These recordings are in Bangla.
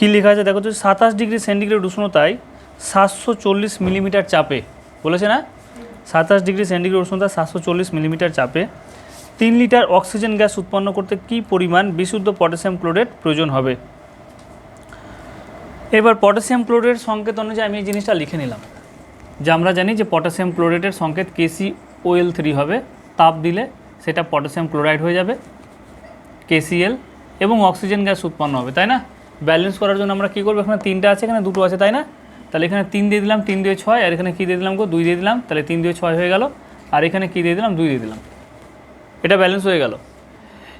কী লেখা আছে দেখো তো, 27 ডিগ্রি সেন্টিগ্রেড উষ্ণতায় 740 মিলিমিটার চাপে, বলেছে না 27 ডিগ্রি সেন্টিগ্রেড উষ্ণতায় 740 মিলিমিটার চাপে 3 লিটার অক্সিজেন গ্যাস উৎপন্ন করতে কী পরিমাণ বিশুদ্ধ পটাশিয়াম ক্লোরেট প্রয়োজন হবে। এবার পটাশিয়াম ক্লোরেট সংকেত অনুযায়ী আমি এই জিনিসটা লিখে নিলাম যে আমরা জানি যে পটাশিয়াম ক্লোরেটের সংকেত KCOL3 হবে, তাপ দিলে সেটা পটাশিয়াম ক্লোরাইড হয়ে যাবে KCl এবং অক্সিজেন গ্যাস উৎপন্ন হবে, তাই না। ব্যালেন্স করার জন্য আমরা কী করবো, এখানে 3টা আছে, এখানে 2টো আছে, তাই না। তাহলে এখানে 3 দিয়ে দিলাম, 3 দিয়ে 6, আর এখানে কী দিয়ে দিলাম 2 দিয়ে দিলাম, তাহলে 3 দিয়ে 6 হয়ে গেল, আর এখানে কী দিয়ে দিলাম 2 দিয়ে দিলাম, এটা ব্যালেন্স হয়ে গেল।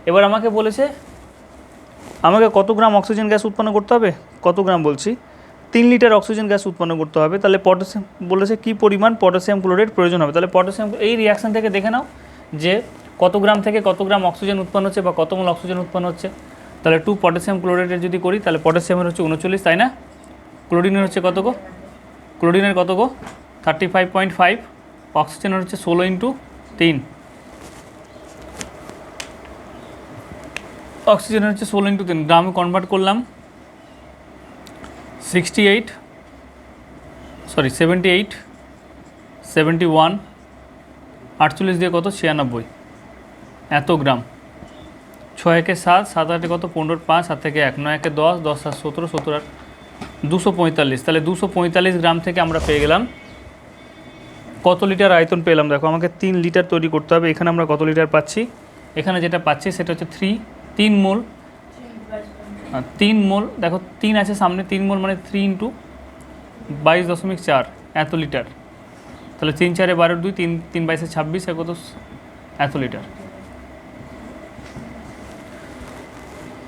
এবার আমাকে বলেছে আমাকে কত গ্রাম অক্সিজেন গ্যাস উৎপন্ন করতে হবে, কত গ্রাম বলছি 3 লিটার অক্সিজেন গ্যাস উৎপন্ন করতে হবে। তাহলে পটাশিয়াম বলেছে কী পরিমাণ পটাশিয়াম ক্লোরাইড প্রয়োজন হবে। তাহলে পটাশিয়াম, এই রিয়াকশান থেকে দেখে নাও যে কত গ্রাম থেকে কত গ্রাম অক্সিজেন উৎপন্ন হচ্ছে বা কত মোল অক্সিজেন উৎপন্ন হচ্ছে। তাহলে 2 পটাশিয়াম ক্লোরাইডের যদি করি তাহলে পটাশিয়ামের হচ্ছে 39, তাই না। ক্লোরিনের হচ্ছে কত গো, ক্লোরিনের কত গো 35.5, অক্সিজেনের হচ্ছে 16 × 3, অক্সিজেনের হচ্ছে 16 × 3, গ্রামে কনভার্ট করলাম 78, 71, 48 দিয়ে কত 96, এত গ্রাম। 6 একে 7, 7 8 কত 15, 5 7 থেকে 1, 9 একে 10, 10 7 17, 17 8 245। তাহলে 245 গ্রাম থেকে আমরা পেয়ে গেলাম কত লিটার আয়তন পেলাম। দেখো আমাকে 3 লিটার তৈরি করতে হবে, এখানে আমরা কত লিটার পাচ্ছি, এখানে যেটা পাচ্ছি সেটা হচ্ছে 3 মোল, 3 মোল, দেখো 3 আছে সামনে, 3 মোল মানে 3 × 22.4 এত লিটার। তাহলে 3 4 12 2, 3 3 22 26, কত এত লিটার।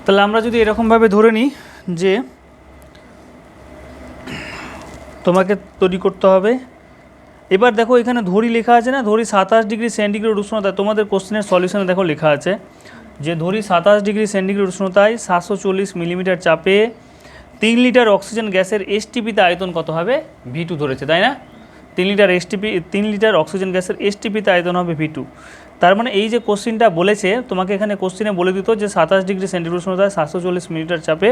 তাহলে আমরা যদি এরকমভাবে ধরে নিই যে তোমাকে তৈরি করতে হবে, এবার দেখো এখানে ধরি লেখা আছে না, ধরি 27 ডিগ্রি সেন্টিগ্রেড উষ্ণতায়, তোমাদের কোশ্চেনের সলিউশনে দেখো লেখা আছে যে ধরি 27 ডিগ্রি সেন্টিগ্রেড উষ্ণতায় 740 মিলিমিটার চাপে 3 লিটার অক্সিজেন গ্যাসের STPতে আয়তন কত হবে, V2 ধরেছে, তাই না। 3 লিটার অক্সিজেন গ্যাসের STPতে আয়তন হবে V2। তার মানে এই যে কোশ্চেনটা বলেছে তোমাকে, এখানে কোশ্চেনে বলে দিত যে 27 ডিগ্রি সেন্টিগ্রেড উষ্ণতায় 740 মিলিমিটার চাপে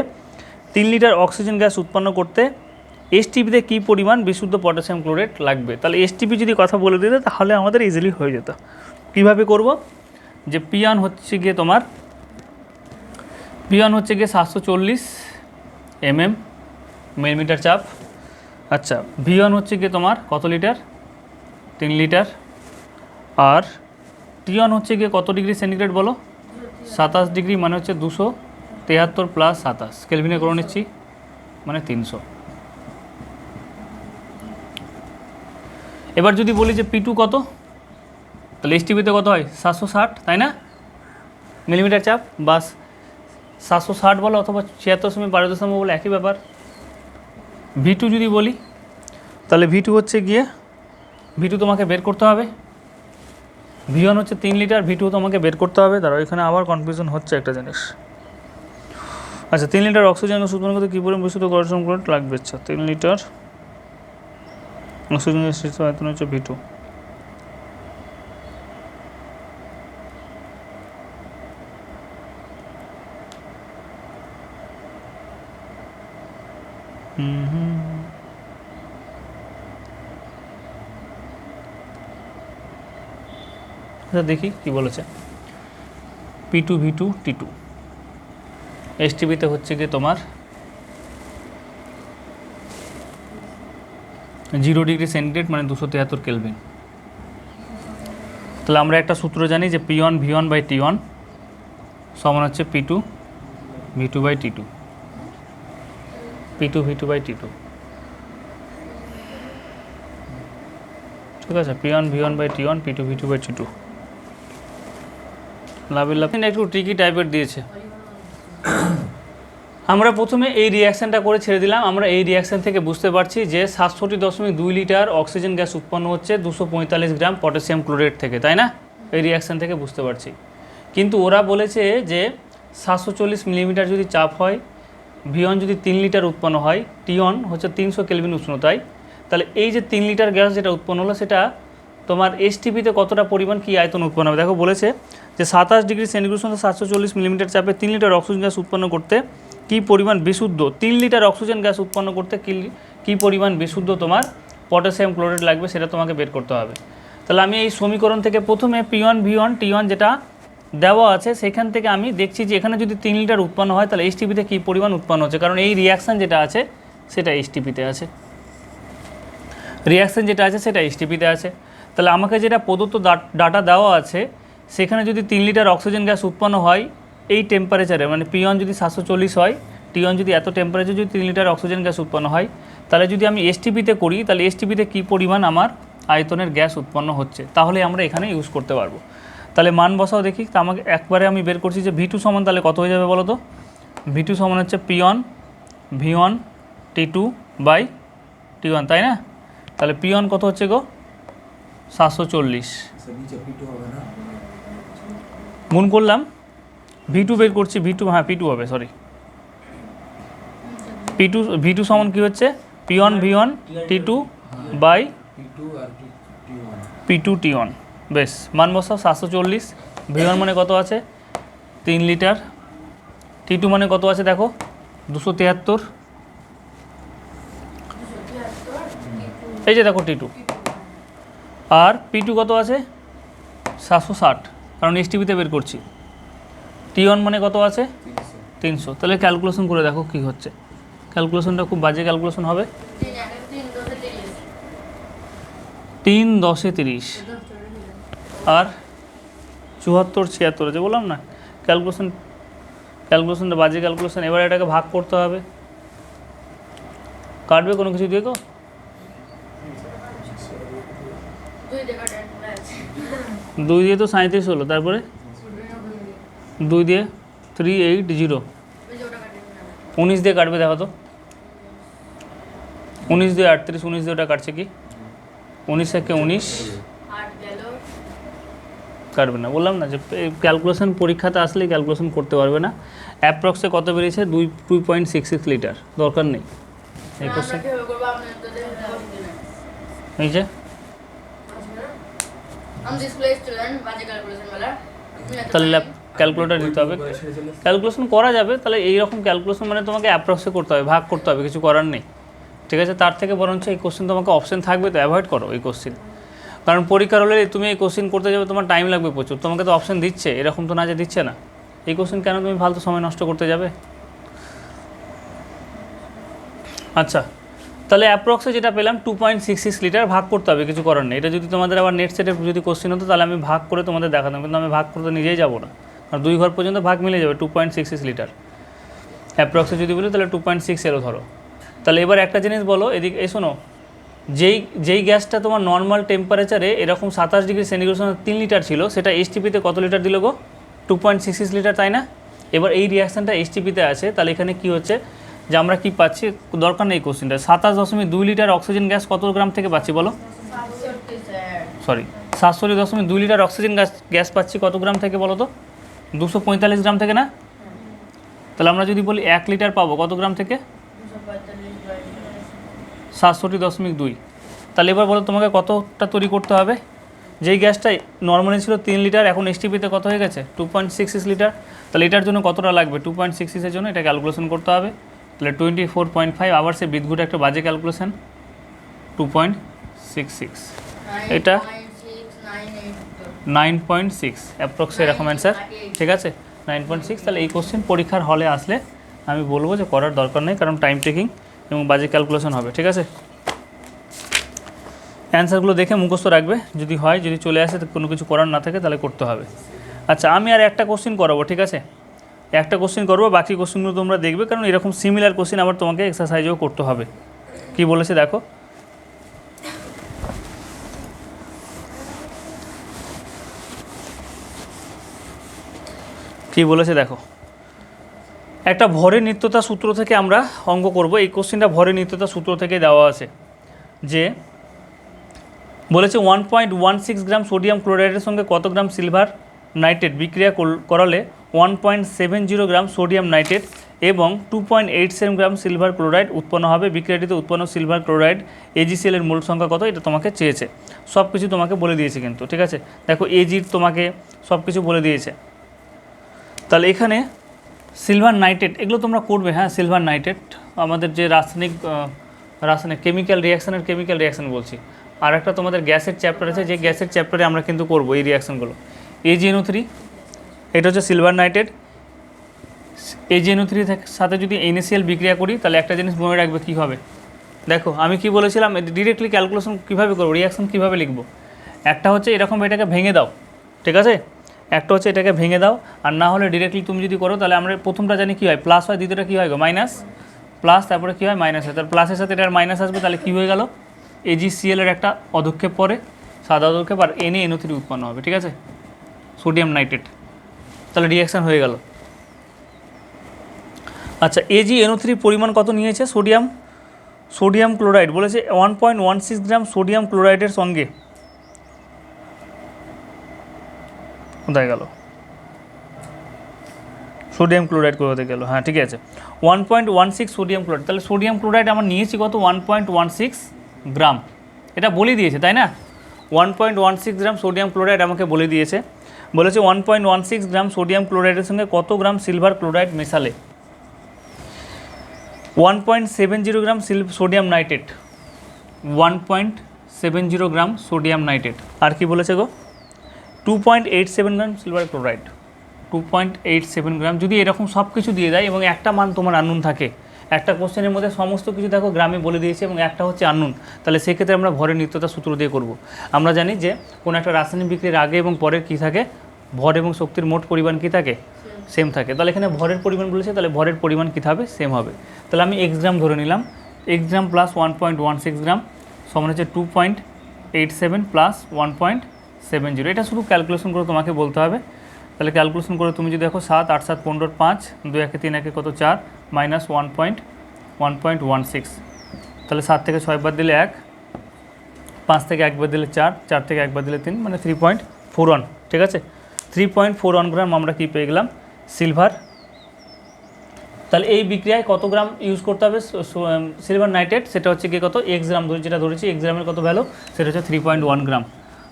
3 লিটার অক্সিজেন গ্যাস উৎপন্ন করতে STPতে কী পরিমাণ বিশুদ্ধ পটাশিয়াম ক্লোরেট লাগবে। তাহলে STP যদি কথা বলে দিতে তাহলে আমাদের ইজিলি হয়ে যেত। কীভাবে করব, যে P1 হচ্ছে গিয়ে তোমার, P1 হচ্ছে গিয়ে 740 মিলিমিটার চাপ, আচ্ছা V1 হচ্ছে গিয়ে তোমার কত লিটার 3 লিটার, আর T1 হচ্ছে গিয়ে কত ডিগ্রি সেন্টিগ্রেড বলো 27 ডিগ্রি, মানে হচ্ছে 273 + 27 কেলভিনে করে নিচ্ছি, মানে 300। এবার যদি বলি যে P2 কত, তাহলে STPতে কত হয় 760, তাই না, মিলিমিটার চাপ, বাস 760 বলো অথবা 76.12 বলো একই ব্যাপার। V2 যদি বলি তাহলে V2 হচ্ছে গিয়ে, V2 তোমাকে বের করতে হবে, V1 হচ্ছে 3 লিটার, V2 তোমাকে বের করতে হবে। তারা এখানে আবার কনফিউশন হচ্ছে একটা জিনিস, আচ্ছা 3 লিটার অক্সিজেন গ্যাস উৎপন্ন করতে কী পরিমাণ বিশুদ্ধ পটাশিয়াম ক্লোরাইড লাগবে, আচ্ছা 3 লিটার অক্সিজেন গ্যাস আয়তন হচ্ছে V2। দেখি কি বলেছে, P2 V2 T2 STPতে হচ্ছে গিয়ে তোমার 0 ডিগ্রি সেন্টিগ্রেড মানে 273 কেলভিন। তাহলে আমরা একটা সূত্র জানি যে P1 V1/T1 সমান হচ্ছে P2 V2/T2, P2 V2/T2, ঠিক আছে, P1 V1/T1 P2 V2/T2। লাভের লাভ একটু ট্রিকি টাইপের দিয়েছে। আমরা প্রথমে এই রিয়াকশানটা করে ছেড়ে দিলাম। আমরা এই রিয়াকশান থেকে বুঝতে পারছি যে 67.2 লিটার অক্সিজেন গ্যাস উৎপন্ন হচ্ছে 245 গ্রাম পটাশিয়াম ক্লোরেট থেকে, তাই না, এই রিয়াকশান থেকে বুঝতে পারছি। কিন্তু ওরা বলেছে যে 740 মিলিমিটার যদি চাপ হয়, V1 যদি 3 লিটার উৎপন্ন হয়, T1 হচ্ছে 300 কেলভিন উষ্ণতায়, তাহলে এই যে 3 লিটার গ্যাস যেটা উৎপন্ন হলো সেটা তোমার STPতে কতটা পরিমাণ কী আয়তন উৎপন্ন হবে। দেখো বলেছে যে 27 ডিগ্রি সেন্টিগ্রেড 740 মিলিমিটার চাপে 3 লিটার অক্সিজেন গ্যাস উৎপন্ন করতে কী পরিমাণ বিশুদ্ধ 3 লিটার অক্সিজেন গ্যাস উৎপন্ন করতে কী পরিমাণ বিশুদ্ধ তোমার পটাশিয়াম ক্লোরাইড লাগবে সেটা তোমাকে বের করতে হবে। তাহলে আমি এই সমীকরণ থেকে প্রথমে P1 V1 T1 যেটা দেওয়া আছে সেখান থেকে আমি দেখছি যে এখানে যদি 3 লিটার উৎপন্ন হয় তাহলে এইচটিপিতে কী পরিমাণ উৎপন্ন হচ্ছে, কারণ এই রিয়াকশান যেটা আছে সেটা এইচটিপিতে আছে, রিয়াকশান যেটা আছে সেটা এইচটিপিতে আছে। তাহলে আমাকে যেটা প্রদত্ত ডাটা দেওয়া আছে সেখানে যদি 3 লিটার অক্সিজেন গ্যাস উৎপন্ন হয় এই টেম্পারেচারে, মানে P1 যদি 740 হয়, T1 যদি এত টেম্পারেচার যদি 3 লিটার অক্সিজেন গ্যাস উৎপন্ন হয়, তাহলে যদি আমি এসটিপিতে করি তাহলে এসটিপিতে কী পরিমাণ আমার আয়তনের গ্যাস উৎপন্ন হচ্ছে তাহলে আমরা এখানে ইউজ করতে পারবো। তাহলে মান বসাও দেখি। তা আমাকে একবারে আমি বের করছি যে V2 সমান তাহলে কত হয়ে যাবে বলো তো? V2 সমান হচ্ছে P1 V1 T2 by T1, তাই না? তাহলে P1 কত হচ্ছে গো? 740 গুণ করলাম, V2 বের করছি, V2 হ্যাঁ P2 হবে, সরি V2 সমান কী হচ্ছে? P1 V1 T2 by P2 T1। বেশ, মান বসাও 740। V1 মানে কত আছে? 3 লিটার। T2 মানে কত আছে দেখো? 273। এই যে দেখো T2। আর P2 কত আছে? 760, কারণ এসটিপিতে বের করছি। T1 মানে কত আছে? 300। তাহলে ক্যালকুলেশন করে দেখো কি হচ্ছে। ক্যালকুলেশনটা খুব বাজে ক্যালকুলেশন হবে। 3 10 30 আর 74 76, যে বললাম না ক্যালকুলেশনটা বাজে ক্যালকুলেশন। এবার এটাকে ভাগ করতে হবে, কাটবে কোনো কিছু দিয়ে গো? 2 দিয়ে তো 37 হলো, তারপরে 2 দিয়ে 380, 19 দিয়ে কাটবে দেখো তো। 19 দিয়ে 38, 19 দিয়ে ওটা কাটছে কি? 19 থেকে 19 কাটবে না, বললাম না যে ক্যালকুলেশন পরীক্ষাতে আসলে ক্যালকুলেশন করতে পারবে না। অ্যাপ্রক্সে কত বেরিয়েছে? 2.66 লিটার। দরকার নেই এই কোশ্চেন। এই যে তাহলে ক্যালকুলেটার দিতে হবে, ক্যালকুলেশন করা যাবে। তাহলে এইরকম ক্যালকুলেশন মানে তোমাকে অ্যাপ্রক্সে করতে হবে, ভাগ করতে হবে, কিছু করার নেই, ঠিক আছে? তার থেকে বরঞ্চ এই কোশ্চেন তোমাকে অপশন থাকবে তো অ্যাভয়েড করো এই কোশ্চেন, কারণ পরীক্ষার হলে তুমি এই কোশ্চেন করতে যাবে তোমার টাইম লাগবে প্রচুর। তোমাকে তো অপশন দিচ্ছে, এরকম তো না যে দিচ্ছে না। এই কোশ্চেন কেন তুমি ফালতু সময় নষ্ট করতে যাবে? আচ্ছা, তাহলে অ্যাপ্রক্সে যেটা পেলাম 2.66 লিটার, ভাগ করতে হবে, কিছু করার নেই। এটা যদি তোমাদের আবার নেট সেটের যদি কোশ্চেন হতো তাহলে আমি ভাগ করে তোমাদের দেখাতাম, কিন্তু আমি ভাগ করতে নিজেই যাবো না, আর 2 ঘর পর্যন্ত ভাগ মিলে যাবে। 2.66 লিটার অ্যাপ্রক্সে যদি বলি তাহলে 2.6 এরও ধরো। তাহলে এবার একটা জিনিস বলো, এদিকে এই শোনো, যেই গ্যাসটা তোমার নর্মাল টেম্পারেচারে এরকম 27 ডিগ্রি সেন্টিগ্রেড 3 লিটার ছিল, সেটা এইচটিপিতে কত লিটার দিল গো? 2.66 লিটার, তাই না? এবার এই রিয়াকশানটা এইচটিপিতে আছে, তাহলে এখানে কি হচ্ছে যে আমরা কি পাচ্ছি? দরকার নেই কোশ্চেনটা। 27.2 লিটার অক্সিজেন গ্যাস কত গ্রাম থেকে পাচ্ছি বলো? 7.2 লিটার অক্সিজেন গ্যাস পাচ্ছি কত গ্রাম থেকে বলো তো? 245 গ্রাম থেকে না? তাহলে আমরা যদি বলি 1 লিটার পাবো কত গ্রাম থেকে? 67.2। তাহলে এবার বলো তোমাকে কতটা তৈরি করতে হবে? যেই গ্যাসটা নর্মালি ছিল 3 লিটার, এখন এসটিপিতে কত হয়ে গেছে? 2.66 লিটার। তাহলে এটার জন্য কতটা লাগবে? 2.66 এর জন্য এটা ক্যালকুলেশন করতে হবে। তাহলে 24.5, আবার সে বিদ্যুৎ একটা বাজে ক্যালকুলেশন, 2.66, এটা 9.6 অ্যাপ্রক্স এরকম অ্যান্সার, ঠিক আছে? 9.6। তাহলে এই কোশ্চেন পরীক্ষার হলে আসলে আমি বলবো যে করার দরকার নেই, কারণ টাইম টেকিং এবং বাজে ক্যালকুলেশন হবে, ঠিক আছে? অ্যান্সারগুলো দেখে মুখস্থ রাখবে, যদি হয়, যদি চলে আসে কোনো কিছু করার না থাকে তাহলে করতে হবে। আচ্ছা, আমি আর একটা কোশ্চেন করাবো, ঠিক আছে? একটা কোশ্চেন করবো, বাকি কোশ্চেনগুলো তোমরা দেখবে, কারণ এরকম সিমিলার কোশ্চেন আবার তোমাকে এক্সারসাইজও করতে হবে। কি বলেছে দেখো, কি বলেছে দেখো। একটা ভরের নিত্যতা সূত্র থেকে আমরা অঙ্ক করব। এই কোশ্চেনটা ভরের নিত্যতা সূত্র থেকে দেওয়া আছে, যে বলেছে 1.16 গ্রাম সোডিয়াম ক্লোরাইডের সঙ্গে কত গ্রাম সিলভার নাইট্রেট বিক্রিয়া করালে 1.70 গ্রাম সোডিয়াম নাইট্রেট এবং 2.87 গ্রাম সিলভার ক্লোরাইড উৎপন্ন হবে। বিক্রিয়াটিতে উৎপন্ন সিলভার ক্লোরাইড AgCl এর মোল সংখ্যা কত? এটা তোমাকে চেয়েছে, সব কিছু তোমাকে বলে দিয়েছে কিন্তু, ঠিক আছে? দেখো Ag তোমাকে সব কিছু বলে দিয়েছে। তাহলে এখানে সিলভার নাইট্রেট এগুলো তোমরা করবে, হ্যাঁ সিলভার নাইট্রেট আমাদের যে রাসায়নিক কেমিক্যাল রিয়াকশান বলছি। আর একটা তোমাদের গ্যাসের চ্যাপ্টার আছে, যে গ্যাসের চ্যাপ্টারে আমরা কিন্তু করবো এই রিয়াকশানগুলো। AgNO3 এটা হচ্ছে সিলভার নাইট্রেট। AgNO3 সাথে যদি NaCl বিক্রিয়া করি তাহলে একটা জিনিস মনে রাখবে কী হবে। দেখো আমি কি বলেছিলাম, ডিরেক্টলি ক্যালকুলেশন কীভাবে করবো, রিয়াকশান কীভাবে লিখবো। একটা হচ্ছে এরকম এটাকে ভেঙে দাও, ঠিক আছে, একটা হচ্ছে এটাকে ভেঙে দাও, আর না হলে ডিরেক্টলি তুমি যদি করো তাহলে আমরা প্রথমটা জানি কী হয়, প্লাস হয়, দ্বিতীয়টা কী হয় গো, মাইনাস, প্লাস তারপরে কী হয়, মাইনাস হয়। তার প্লাসের সাথে এটার মাইনাস আসবে, তাহলে কী হয়ে গেল, AgCl এর একটা অধক্ষেপ পরে, সাদা অধক্ষেপ, আর NaNO3 উৎপন্ন হবে, ঠিক আছে, সোডিয়াম নাইট্রেট। তাহলে রিয়াকশান হয়ে গেল। আচ্ছা, AgNO3 পরিমাণ কত নিয়েছে, সোডিয়াম ক্লোরাইড বলেছে 1.16 গ্রাম সোডিয়াম ক্লোরাইডের সঙ্গে, কোথায় গেল সোডিয়াম ক্লোরাইড, কোথাতে গেল, হ্যাঁ ঠিক আছে, 1.16 সোডিয়াম ক্লোরাইড। তাহলে সোডিয়াম ক্লোরাইড আমার নিয়েছি কত, 1.16 গ্রাম, এটা বলে দিয়েছে তাই না, 1.16 গ্রাম সোডিয়াম ক্লোরাইড আমাকে বলে দিয়েছে। বলেছে 1.16 গ্রাম সোডিয়াম ক্লোরাইডের সঙ্গে কত গ্রাম সিলভার ক্লোরাইড মেশালে, 1.70 gram sodium nitrate, 1.70 gram sodium nitrate. আর কি বলেছে গো, 2.87 গ্রাম সিলভার ক্লোরাইড, 2.87 গ্রাম। যদি এরকম সব কিছু দিয়ে দেয় এবং একটা মান তোমার আননোন থাকে, একটা কোশ্চেনের মধ্যে সমস্ত কিছু দেখো গ্রামে বলে দিয়েছে এবং একটা হচ্ছে আননোন, তাহলে সেক্ষেত্রে আমরা ভরের নিত্যতা সূত্র দিয়ে করব। আমরা জানি যে কোনো একটা রাসায়নিক বিক্রিয়ার আগে এবং পরের কী থাকে, ভর এবং শক্তির মোট পরিমাণ কী থাকে, সেম থাকে। তাহলে এখানে ভরের পরিমাণ বলেছে, তাহলে ভরের পরিমাণ কী হবে, সেম হবে। তাহলে আমি x গ্রাম ধরে নিলাম, x গ্রাম প্লাস 1.16 গ্রাম সমান হচ্ছে 2.87 প্লাস 1.70। এটা শুধু ক্যালকুলেশন করে তোমাকে বলতে হবে। তাহলে ক্যালকুলেশন করে তুমি যদি দেখো 7 8 7 15 5 2 1 3 1 কত 4 মাইনাস 1.16, তাহলে 7 থেকে 6 বাদ দিলে 1, 5 থেকে 1 বাদ দিলে 4, 4 থেকে 1 বাদ দিলে 3, মানে 3.41, ঠিক আছে, 3.41 গ্রাম আমরা কি পেয়ে গেলাম, সিলভার। তাহলে এই বিক্রিয়ায় কত গ্রাম ইউজ করতে হবে সিলভার নাইট্রেট, সেটা হচ্ছে কি কত, x গ্রাম যেটা ধরেছি, x গ্রামের কত ভ্যালু, সেটা হচ্ছে 3.1 গ্রাম।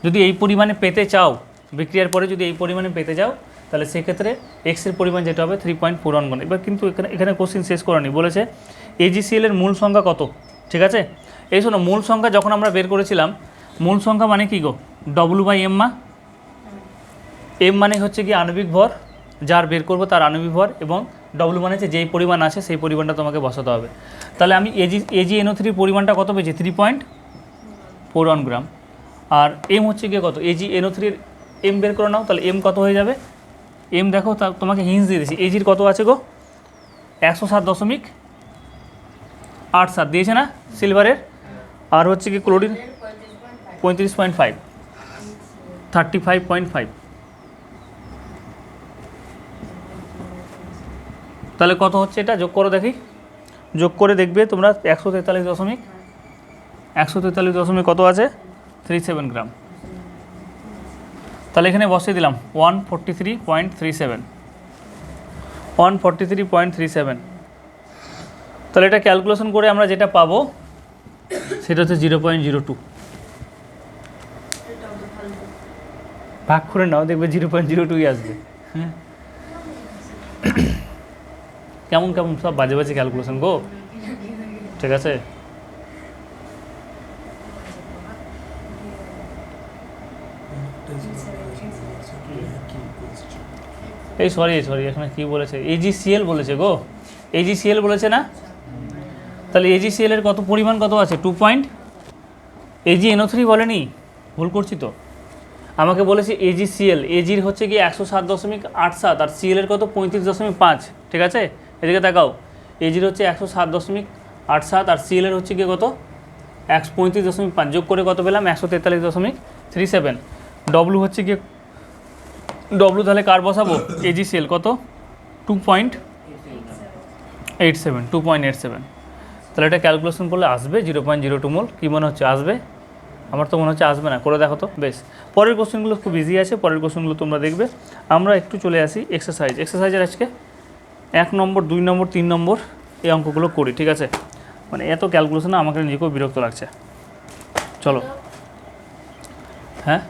যদি এই পরিমাণে পেতে চাও, বিক্রিয়ার পরে যদি এই পরিমাণে পেতে যাও, তাহলে সেক্ষেত্রে এক্সের পরিমাণ যেটা হবে 3.41 গুণ। এবার কিন্তু এখানে কোশ্চিন শেষ করেনি, বলেছে AgCl এর মূল সংখ্যা কত, ঠিক আছে। এই শোনো, মূল সংখ্যা যখন আমরা বের করেছিলাম, মূল সংখ্যা মানে কি গো, W/M মা, M মানে হচ্ছে কি আণবিক ভর, যার বের করবো তার আণবিক ভর, এবং W মানে হচ্ছে যেই পরিমাণ আছে সেই পরিমাণটা তোমাকে বসাতে হবে। তাহলে আমি AgNO3 পরিমাণটা কত পেয়েছি, 3.41 গ্রাম, আর M হচ্ছে গিয়ে কত, AgNO3 এর M বের করে নাও, তাহলে M কত হয়ে যাবে, M দেখো তোমাকে হিন্স দিয়ে দিয়েছি, Agর কত আছে গো, 107.87 দিয়েছে না সিলভারের, আর হচ্ছে কি ক্লোরিন 35.5, 35.5। তাহলে কত হচ্ছে, এটা যোগ করো দেখি, যোগ করে দেখবে তোমরা 143 কত আছে, 37 গ্রাম। তাহলে এখানে বসিয়ে দিলাম 143.37। তাহলে এটা ক্যালকুলেশন করে আমরা যেটা পাবো সেটা হচ্ছে 0.02, ভাগ করে নাও, দেখবে 0.02ই আসবে। হ্যাঁ, কেমন কেমন সব বাজে বাজে ক্যালকুলেশন গো, ঠিক আছে। এই সরি এখানে কী বলেছে, AgCl বলেছে গো, AgCl বলেছে না, তাহলে AgCl এর কত পরিমাণ কত আছে, 2. AgNO3 বলেনি, ভুল করছি তো, আমাকে বলেছে AgCl, Agর হচ্ছে কি 107.87, আর Cl এর কত 35.5, ঠিক আছে, এদিকে তাকাও, Agর হচ্ছে 107.87 আর Cl এর হচ্ছে কি কত 35.5, যোগ করে কত পেলাম 143.37। W হচ্ছে কি, W তাহলে কার বসাবো, AgCl কত 2.87, তাহলে এটা ক্যালকুলেশন করলে আসবে 0.02 মোল। কী মনে হচ্ছে আসবে, আমার তো মনে হচ্ছে আসবে না, করে দেখো তো। বেশ, পরের কোশ্চেনগুলো খুব ইজি আছে, পরের কোশ্চেনগুলো তোমরা দেখবে। আমরা একটু চলে আসি এক্সারসাইজের আজকে 1 নম্বর 2 নম্বর 3 নম্বর এই অঙ্কগুলো করি, ঠিক আছে। মানে এত ক্যালকুলেশনে আমাকে নিজেকেও বিরক্ত লাগছে। চলো, হ্যাঁ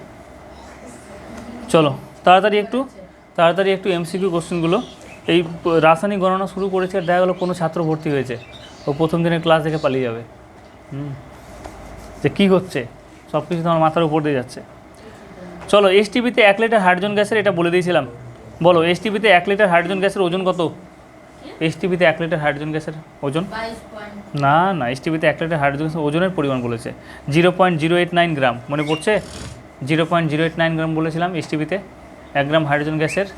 চলো তাড়াতাড়ি একটু MCQ কোশ্চেনগুলো এই রাসায়নিক গণনা শুরু করেছে, আর দেখা গেলো কোনো ছাত্র ভর্তি হয়েছে, ও প্রথম দিনের ক্লাস দেখে পালিয়ে যাবে। যে কী হচ্ছে, সব কিছু তোমার মাথার উপর দিয়ে যাচ্ছে। চলো, এসটিপিতে 1 লিটার হাইড্রোজেন গ্যাসের, এটা বলে দিয়েছিলাম, বলো এসটিপিতে 1 লিটার হাইড্রোজেন গ্যাসের ওজন কত? এসটিপিতে 1 লিটার হাইড্রোজেন গ্যাসের ওজন, না না, এসটিপিতে 1 লিটার হাইড্রোজেন গ্যাসের ওজনের পরিমাণ বলেছে 0.089 গ্রাম, মনে পড়ছে? 0.089 গ্রাম বলেছিলাম এসটিপিতে 1 গ্রাম হাইড্রোজেন গ্যাসের,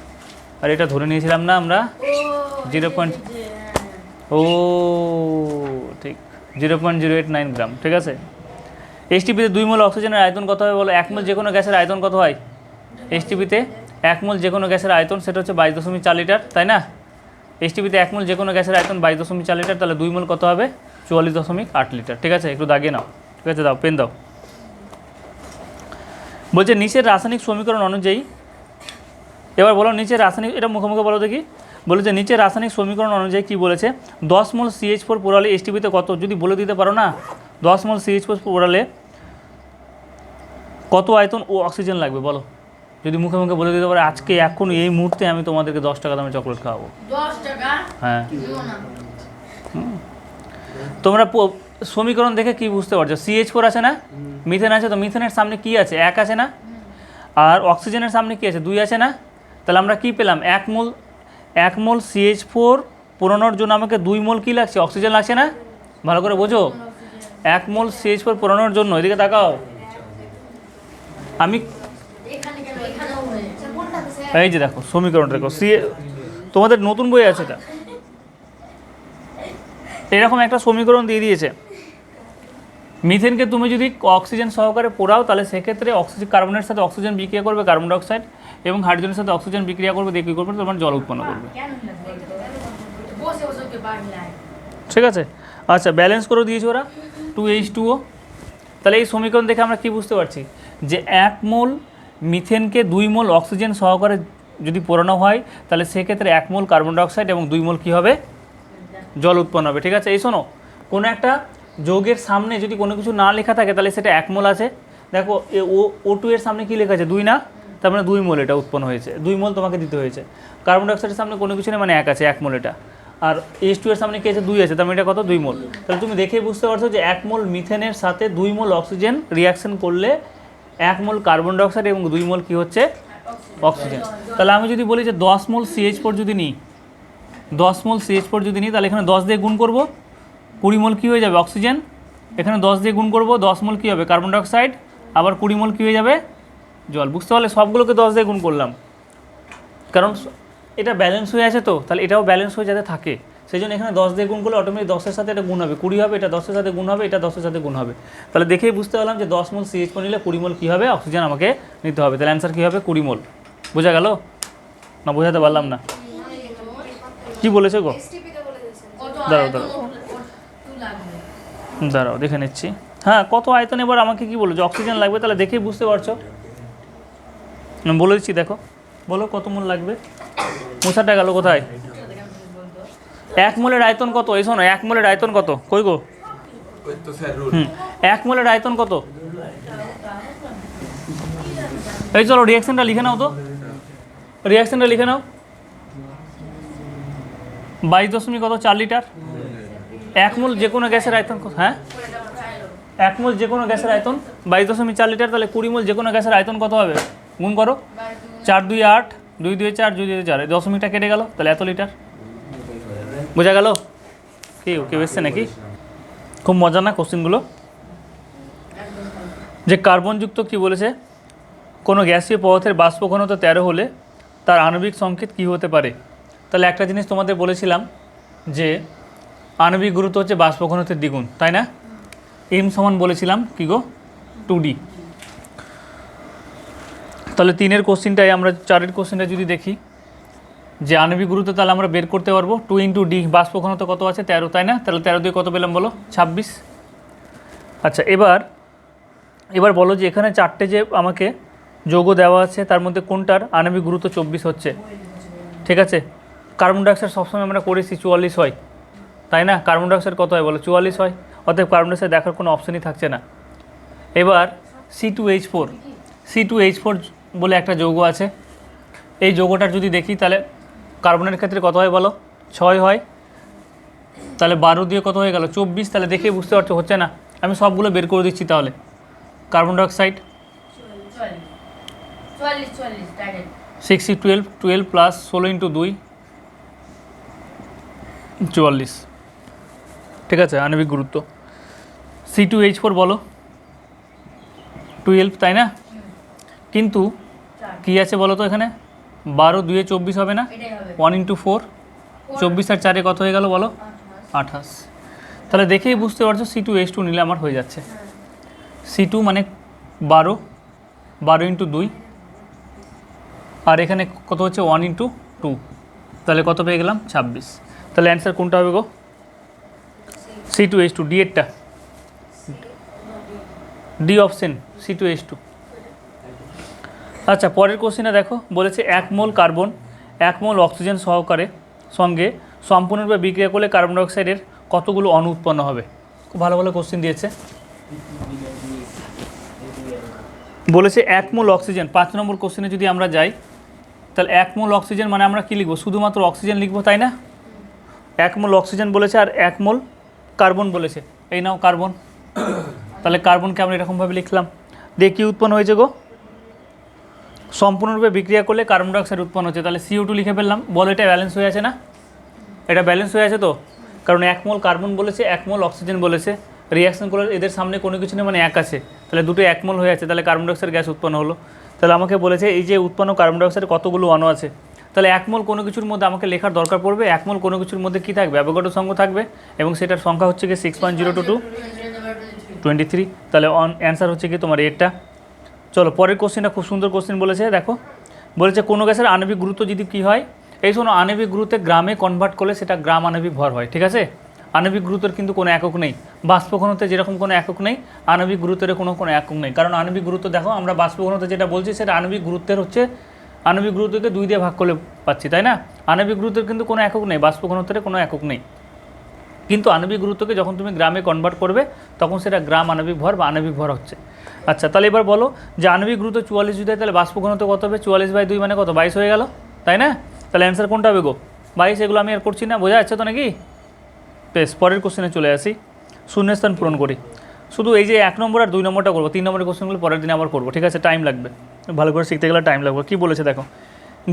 আর এটা ধরে নিয়েছিলাম না আমরা 0. ও ঠিক 0.089 গ্রাম, ঠিক আছে। এসটিপিতে 2 মোল অক্সিজেনের আয়তন কত হবে বলো? 1 মোল যে কোনো গ্যাসের আয়তন কত হয় এসটিপিতে? 1 মোল যে কোনো গ্যাসের আয়তন সেটা হচ্ছে 22.4 লিটার, তাই না? এসটিপিতে 1 মোল যে কোনো গ্যাসের আয়তন 22.4 লিটার, তাহলে 2 মোল কত হবে? 44.8 লিটার, ঠিক আছে। একটু দাগিয়ে নাও, ঠিক আছে, দাও পেন দাও। বলছে নিচের রাসায়নিক সমীকরণ অনুযায়ী, এবার বলো নিচের রাসায়নিক, এটা মুখে মুখে বলো দেখি। বলেছে নিচের রাসায়নিক সমীকরণ অনুযায়ী কী বলেছে? 10 মোল CH4 পোড়ালে এসটিপিতে কত, যদি বলে দিতে পারো না, 10 মোল CH4 পোড়ালে কত আয়তন ও অক্সিজেন লাগবে বলো? যদি মুখে মুখে বলে দিতে পারো, আজকে এখন এই মুহূর্তে আমি তোমাদেরকে 10 টাকা দামে চকলেট খাওয়াবো। 10 টাকা? হ্যাঁ। তোমরা সমীকরণ দেখে কি বুঝতে পারছো? CH4 আছে না, মিথেন আছে, তো মিথেনের সামনে কি আছে? 1 আছে না, আর অক্সিজেনের সামনে কি আছে? 2 আছে না। তাহলে আমরা কি পেলাম? 1 মোল CH4 পোড়ানোর জন্য আমাকে 2 মোল কি লাগছে? অক্সিজেন লাগছে না? ভালো করে বোঝো, 1 মোল CH4 পোড়ানোর জন্য, এদিকে তাকাও, আমি এখানে কেন? এখানেও হয়ে। এই যে দেখো সমীকরণ দেখো, তোমাদের নতুন বই আছে এটা, এরকম একটা সমীকরণ দিয়ে দিয়েছে। মিথেনকে তুমি যদি অক্সিজেন সহকারে পোড়াও, তাহলে সেক্ষেত্রে অক্সিজেন, কার্বনের সাথে অক্সিজেন বিক্রিয়া করবে কার্বন ডাইঅক্সাইড, এবং হাইড্রোজেনের সাথে অক্সিজেন বিক্রিয়া করবে, দিয়ে কী করবে? তোমার জল উৎপন্ন করবে, বসে বসে ওকে বাড়লাই। ঠিক আছে। আচ্ছা, ব্যালেন্স করে দিয়েছে ওরা 2H2O। তাহলে এই সমীকরণ দেখে আমরা কি বুঝতে পারছি? যে 1 মোল মিথেনকে 2 মোল অক্সিজেন সহকারে যদি পোড়ানো হয়, তাহলে সেক্ষেত্রে 1 মোল কার্বন ডাইঅক্সাইড এবং 2 মোল কী হবে? জল উৎপন্ন হবে, ঠিক আছে। এই শোনো, কোনো একটা যৌগের সামনে যদি কোনো কিছু না লেখা থাকে, তাহলে সেটা 1 মোল আছে। দেখো O2 এর সামনে কি লেখা আছে? 2 না, তার মানে 2 মোল এটা উৎপন্ন হয়েছে, 2 মোল তোমাকে দিতে হয়েছে। কার্বন ডাইঅক্সাইডের সামনে কোনো কিছু নেই, মানে 1 আছে, 1 মোল এটা। আর H2 এর সামনে কি আছে? 2 আছে, তার মানে এটা কত? 2 মোল। তাহলে তুমি দেখেই বুঝতে পারছো যে 1 মোল মিথেনের সাথে 2 মোল অক্সিজেন রিয়াকশন করলে 1 মোল কার্বন ডাইঅক্সাইড এবং 2 মোল কি হচ্ছে? অক্সিজেন। তাহলে আমি যদি বলি যে 10 মোল CH4 যদি নিই, 10 মোল CH4 যদি নিই, তাহলে এখানে 10 দিয়ে গুণ করবো, 20 মোল কী হয়ে যাবে? অক্সিজেন। এখানে 10 দিয়ে গুণ করবো, 10 মোল কী হবে? Carbon dioxide. আবার 20 মোল কী হয়ে যাবে? জল। বুঝতে পারলে? সবগুলোকে 10 দিয়ে গুণ করলাম, কারণ এটা ব্যালেন্স হয়ে আছে, তো তাহলে এটাও ব্যালেন্স হয়ে যাতে থাকে, সেই জন্য এখানে 10 দিয়ে গুণ করলে অটোমেটিক 10-এর সাথে এটা গুণ হবে, 20 হবে, এটা 10-এর সাথে গুণ হবে, এটা 10-এর সাথে গুণ হবে। তাহলে দেখেই বুঝতে পারলাম যে 10 মোল CH4 নিলে 20 মোল কী হবে? অক্সিজেন আমাকে নিতে হবে। তাহলে অ্যান্সার কী হবে? 20 মোল। বোঝা গেল না? বোঝাতে পারলাম না? কি বলেছে গো? দাঁড়াও দাঁড়াও দেখে নিচ্ছি। হ্যাঁ, কত আয়তন এবার আমাকে কি বলো? যে অক্সিজেন লাগবে, তাহলে দেখেই বুঝতে পারছো, আমি বলে দিচ্ছি। দেখো, বলো কত মোল লাগবে? মশাটা গেল কোথায়? 1 মোলের আয়তন কত? এই শোনো, 1 মোলের আয়তন কত? কই গো? 1 মোলের আয়তন কত? এই চলো রিয়াকশনটা লিখে নাও তো, রিয়াকশনটা লিখে নাও। 22.4 লিটার। 1 মোল যে কোনো গ্যাসের আয়তন, হ্যাঁ 1 মোল যে কোনো গ্যাসের আয়তন 22.4 লিটার। তাহলে 20 মোল যে কোনো গ্যাসের আয়তন কত হবে? গুণ করো, 4 2 8, 2 2 4, 2 2 4, দশমিকটা কেটে গেল, তাহলে এত লিটার। বোঝা গেল? কেউ এসছে নাকি? খুব মজা না কোশ্চেনগুলো? যে কার্বনযুক্ত কি বলেছে? কোনো গ্যাসীয় পদার্থের বাষ্প ঘনত্ব 13 হলে তার আণবিক সংকেত কী হতে পারে? তাহলে একটা জিনিস তোমাদের বলেছিলাম যে আণবিক গুরুত্ব হচ্ছে বাষ্প ঘনত্বের দ্বিগুণ, তাই না? M সমান বলেছিলাম কি গো? 2D। তাহলে 3-এর কোশ্চেনটাই আমরা 4-এর কোশ্চেনটা যদি দেখি, যে আণবিক গুরুত্ব, তাহলে আমরা বের করতে পারবো 2 × D। বাষ্প ঘনত্ব কত আছে? 13, তাই না? তাহলে 13 দিয়ে কত পেলাম বলো? 26। আচ্ছা, এবার বলো যে এখানে 4টে যে আমাকে যৌগ দেওয়া আছে, তার মধ্যে কোনটার আণবিক গুরুত্ব 24 হচ্ছে? ঠিক আছে, কার্বন ডাইঅক্সাইড সবসময় আমরা করেছি 44 হয়, তাই না? কার্বন ডাইঅক্সাইড কত হয় বলো? 44 হয়। অতএব কার্বন ডাইঅক্সাইড দেখার কোনো অপশনই থাকছে না। এবার C2H4 বলে একটা যৌগ আছে। এই যৌগটার যদি দেখি, তাহলে কার্বনের ক্ষেত্রে কত হয় বলো? 6 হয়। তাহলে 12 দিয়ে কত হয়ে গেল? 24। তাহলে দেখেই বুঝতে পারছো হচ্ছে না। আমি সবগুলো বের করে দিচ্ছি তাহলে। Carbon dioxide 44 direct 6 12 12 plus 16 into 2 44। ঠিক আছে, আণবিক গুরুত্ব। C2H4 বলো 12, তাই না? কিন্তু কী আছে বলো তো এখানে? 12 2 24 হবে না? এটাই হবে 1 ইন্টু 4 24 আর 4 কত হয়ে গেল বলো? 28। তাহলে দেখেই বুঝতে পারছো C2H2 নিলে আমার হয়ে যাচ্ছে। C2 মানে 12 ইন্টু 2 আর এখানে কত হচ্ছে 1 ইন্টু 2, তাহলে কত পেয়ে গেলাম? 26। তাহলে অ্যান্সার কোনটা হবে গো? C2H2, ডি এরটা, ডি অপশন C2H2। আচ্ছা, পরের কোশ্চেনে দেখো বলেছে 1 মোল কার্বন 1 মোল অক্সিজেন সঙ্গে সম্পূর্ণরূপে বিক্রিয়া করলে কার্বন ডাইঅক্সাইডের কতগুলো অণু উৎপন্ন হবে? খুব ভালো ভালো কোশ্চেন দিয়েছে। বলেছে 1 মোল অক্সিজেন, 5 নম্বর কোশ্চেনে যদি আমরা যাই তাহলে 1 মোল অক্সিজেন মানে আমরা কী লিখবো? শুধুমাত্র অক্সিজেন লিখবো, তাই না? 1 মোল অক্সিজেন বলেছে আর 1 মোল কার্বন বলেছে। এই নাও কার্বন। তাহলে কার্বনকে আমরা এরকমভাবে লিখলাম। দিয়ে কী উৎপন্ন হয়েছে গো? সম্পূর্ণরূপে বিক্রিয়া করলে কার্বন ডাইঅক্সাইড উৎপন্ন হচ্ছে। তাহলে CO2 লিখে ফেললাম। বলো এটা ব্যালেন্স হয়ে আছে না? এটা ব্যালেন্স হয়ে আছে তো, কারণ 1 মোল কার্বন বলেছে 1 মোল অক্সিজেন বলেছে। রিয়াকশন করলে এদের সামনে কোনো কিছু নেই, মানে 1 আছে, তাহলে দুটো 1 মোল হয়ে আছে, তাহলে কার্বন ডাইঅক্সাইড গ্যাস উৎপন্ন হলো। তাহলে আমাকে বলেছে এই যে উৎপন্ন কার্বন ডাইঅক্সাইড কতগুলো অণু আছে। তাহলে 1 মোল কোনো কিছুর মধ্যে আমাকে লেখার দরকার পড়বে। 1 মোল কোনো কিছুর মধ্যে কী থাকবে? অ্যাভোগাড্রো সংখ্যা থাকবে, এবং সেটার সংখ্যা হচ্ছে কি 6.022 23। তাহলে অ্যান্সার হচ্ছে কি তোমার এটা। চলো পরের কোশ্চেনটা খুব সুন্দর কোশ্চেন বলেছে, দেখো বলেছে কোনো গ্যাসের আণবিক গুরুত্ব যদি কী হয়? এই শোনো, আণবিক গুরুত্বে গ্রামে কনভার্ট করলে সেটা গ্রাম আণবিক ভর হয়। ঠিক আছে, আণবিক গুরুত্বের কিন্তু কোনো একক নেই। বাষ্প ঘনত্বে যেরকম কোনো একক নেই, আণবিক গুরুত্বের কোনো একক নেই। কারণ আণবিক গুরুত্ব দেখো আমরা বাষ্প ঘনত্বে যেটা বলছি সেটা আণবিক গুরুত্বের হচ্ছে, আণবিক গুরুত্বকে 2 দিয়ে ভাগ করলে পাচ্ছি, তাই না? আণবিক গুরুত্বের কিন্তু কোনো একক নেই, বাষ্প ঘনত্বের কোনো একক নেই। কিন্তু আণবিক গুরুত্বকে যখন তুমি গ্রামে কনভার্ট করবে তখন সেটা গ্রাম আণবিক ভর বা আণবিক ভর হচ্ছে। আচ্ছা, তাহলে এবার বলো যে আণবিক গুরুত্ব 44 যদি হয় তাহলে বাষ্প ঘনত্ব কত হবে? 44/2 মানে কত? 22 হয়ে গেল, তাই না? তাহলে অ্যান্সার কোনটা হবে গো? 22। এগুলো আমি আর করছি না, বোঝা যাচ্ছে তো নাকি? বেশ, পরের কোশ্চেনে চলে আসি। শূন্যস্থান পূরণ করি। শুধু এই যে 1 নম্বর আর 2 নম্বরটা করবো, 3 নম্বরের কোশ্চেনগুলো পরের দিন আবার করবো। ঠিক আছে, টাইম লাগবে, ভালো করে শিখতে গেলে টাইম লাগবে। কী বলেছে দেখো,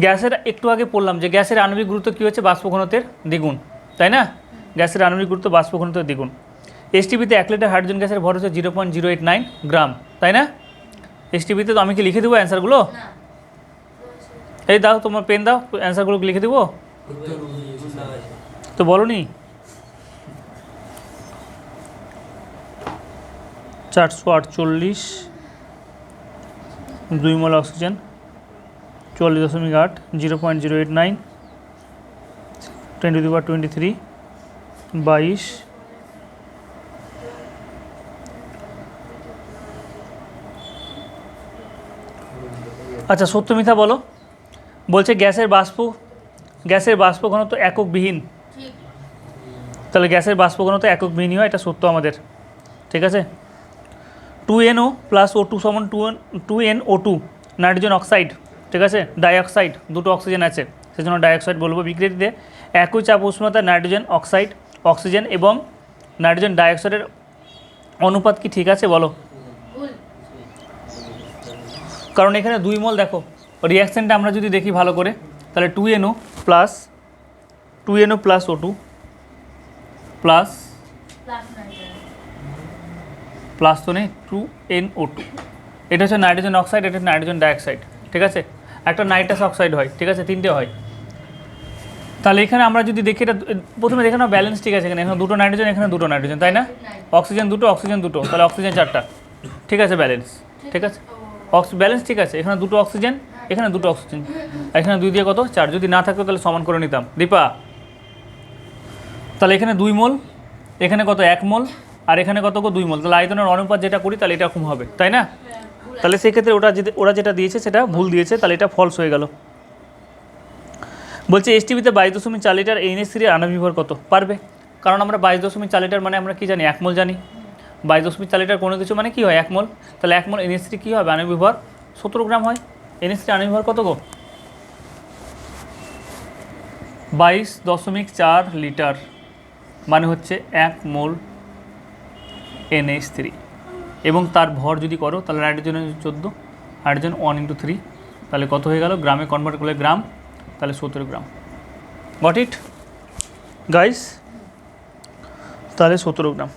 গ্যাসের একটু আগে পড়লাম যে গ্যাসের আণবিক গুরুত্ব কী হচ্ছে? বাষ্প ঘনত্বের দ্বিগুণ, তাই না? গ্যাসের আণবিক গুরুত্ব বাষ্প ঘনত্বের দ্বিগুণ। এসটিপিতে 1 লিটার হাইড্রোজেন গ্যাসের ভর হচ্ছে 0.089 গ্রাম, তাই না? এসটিপিতে তো আমি কি লিখে দেবো অ্যান্সারগুলো? এই দাও তোমার পেন দাও, অ্যান্সারগুলো লিখে দেবো তো, বলো নি। 448, 2 মোল অক্সিজেন 44.8, 0.089, 10⁻23, 22। আচ্ছা, সত্য মিথ্যা বলো। বলছে গ্যাসের বাষ্প ঘনত্ব এককবিহীন। তাহলে গ্যাসের বাষ্প ঘনত্ব এককবিহীনই হয়, এটা সত্য আমাদের। ঠিক আছে, 2NO + O2 সমান 2NO2 নাইট্রোজেন অক্সাইড। ঠিক আছে, ডাইঅক্সাইড, দুটো অক্সিজেন আছে সেজন্য ডাইঅক্সাইড বলবো। বিক্রিয়াটিতে একই চাপ উষ্ণতায় নাইট্রোজেন অক্সাইড, অক্সিজেন এবং নাইট্রোজেন ডাইঅক্সাইডের অনুপাত কি ঠিক আছে বলো? কারণ এখানে 2 মোল, দেখো রিয়াকশানটা আমরা যদি দেখি ভালো করে তাহলে 2NO + O2 প্লাস তো নেই 2NO2, এটা হচ্ছে নাইট্রোজেন অক্সাইড, এটা নাইট্রোজেন ডাইঅক্সাইড। ঠিক আছে, একটা নাইট্রাস অক্সাইড হয়। ঠিক আছে, 3টে হয়। তাহলে এখানে আমরা যদি দেখি, এটা প্রথমে দেখে নাও ব্যালেন্স ঠিক আছে। এখানে দুটো নাইট্রোজেন, এখানে দুটো নাইট্রোজেন, তাই না? অক্সিজেন দুটো, তাহলে অক্সিজেন 4টা। ঠিক আছে, ব্যালেন্স ঠিক আছে, ব্যালেন্স ঠিক আছে। এখানে দুটো অক্সিজেন, এখানে দুটো অক্সিজেন, এখানে 2 দিয়ে কত? 4। যদি না থাকতো তাহলে সমান করে নিতাম। দীপা, তাহলে এখানে 2 মোল, এখানে কত? 1 মোল, আর এখানে কত গো? 2 মোল। তাহলে আয়তনের অনুপাত যেটা করি তাহলে এটা এরকম হবে, তাই না? তাহলে সেক্ষেত্রে ওরা যেটা দিয়েছে সেটা ভুল দিয়েছে, তাহলে এটা ফলস হয়ে গেল। বলছে এসটিপিতে 22.4 লিটার NH3 আণবিক ভর কত? পারবে, কারণ আমরা 22.4 লিটার মানে আমরা কি জানি? 1 মোল জানি। 22.4 লিটার কোনো কিছু মানে কি হয়? 1 মোল। তাহলে 1 মোল NH3 কী হবে? আণবিক ভর 17 গ্রাম হয়। NH3 আণবিক ভর কত গো? 22.4 লিটার মানে হচ্ছে 1 মোল NH3 এবং তার ভর যদি করো তাহলে নাইট্রোজেন 14, হাইড্রোজেন 1 × 3, তাহলে কত হয়ে গেল? গ্রামে কনভার্ট করলে গ্রাম, তাহলে 17 গ্রাম। Got it guys? তাহলে 17 গ্রাম।